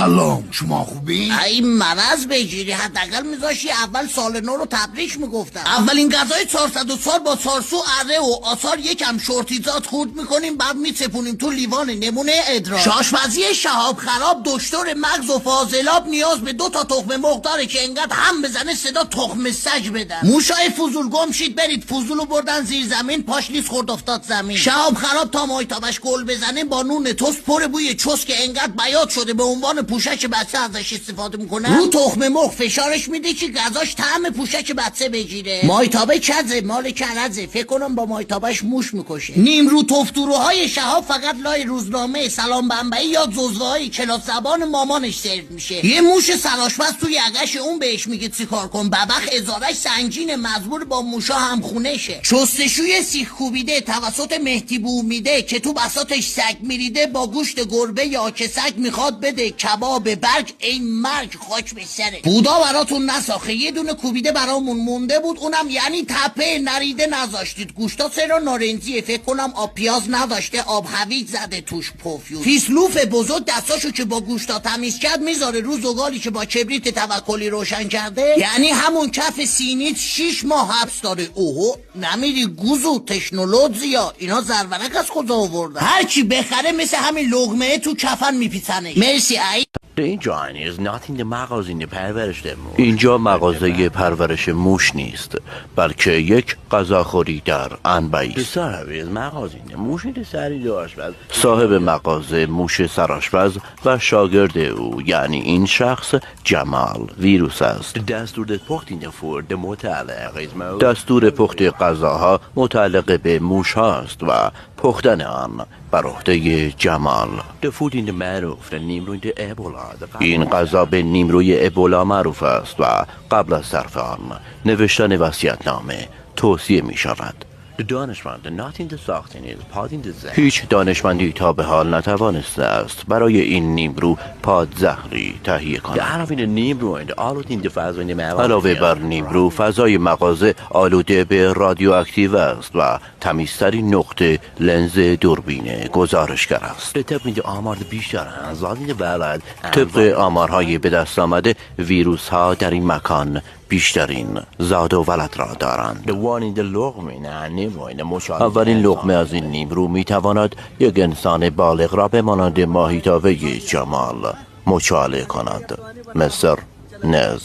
سلام، شما خوبی؟ این مرض بگیری حداقل میذاشی اول سال نو رو تبریک میگفتم. اولین غذای 404 با سارسو اره و آثار یکم شورتیزات خورد میکنیم، بعد میسپونیم تو لیوان نمونه ادرار. شاشپزی شهاب خراب دکتر مغز و فاضلاب نیاز به 2 تا تخم مرغ داره که انقدر هم بزنه صدا تخم سگ بدن. موشای فضول گم شید برید، فضولو بردن زیر زمین، پاش لیز خورد افتاد زمین. شهاب خراب تا مایتابش گل بزنه با نون توست پر بوی چوس که انقدر بیاد شده به عنوان پوشش بچه ازش استفاده میکنن. رو تخم مرغ فشارش میده که غذاش طعم پوشش بچه بگیره. مایتابه کزه مال کرزه، فکر کنم با مایتابش موش میکشه. نیم رو تفتوروهای شهاب فقط لای روزنامه سلام بمبئی یا زوزوهای کلاس زبان مامانش سرو میشه. یه موش سرآشپز توی یقش اون بهش میگه چیکار کن، ببخ ازارش سنگین مزبور با موشا هم خونه شه. شستشوی سیخ کوبیده توسط مهدی بومیده که تو بساطش سگ میریده با گوشت گربه یا که سگ میخواد بده کباب برگ، این مرگ خاک به سره. بودا براتون نساخه، یه دونه کوبیده برامون مونده بود، اونم یعنی تپه نریده نذاشتید. گوشتا سرا نارنجیه، فکر کنم آب پیاز نداشته، آب هویج زده توش پوفیوز. فیسلوف بزرگ دستاشو که با گوشتا تمیز کرد میذاره رو زغالی که با کبریت توکلی روشن کرده، یعنی همون کف سینیت 6 ماه حبس داره. اوهو نمیری گوزو تکنولوژیا، اینا زرورق از کجا آوردن؟ هر کی بخره مثل همین لقمه تو کفن میپیچنه. مرسی ای. اینجا اینجا مغازه پرورش موش نیست، بلکه یک غذاخوری در انبعی. صاحب مغازه موش سرآشپز و شاگرد او یعنی این شخص جمال ویروس است. دستور پخت غذاها متعلق به موش هاست و پختن آن بر عهده جمال. این غذا به نیمروی ابولا معروف است و قبل از صرف آن نوشتن وصیت‌نامه توصیه می شود. هیچ دانشمندی تا به حال نتوانسته است برای این نیمرو پادزهری تهیه کند. علاوه بر نیمرو، فضای مغازه آلوده به رادیواکتیو است و تمیزترین نقطه لنز دوربین گزارشگر است. طبق آمارهای به دست آمده ویروس ها در این مکان بیشترین زاد و ولد را دارند. اولین لقمه از این نیمرو میتواند یک انسان بالغ را به مانند ماهیتابه جمال مچاله کند. مصر نز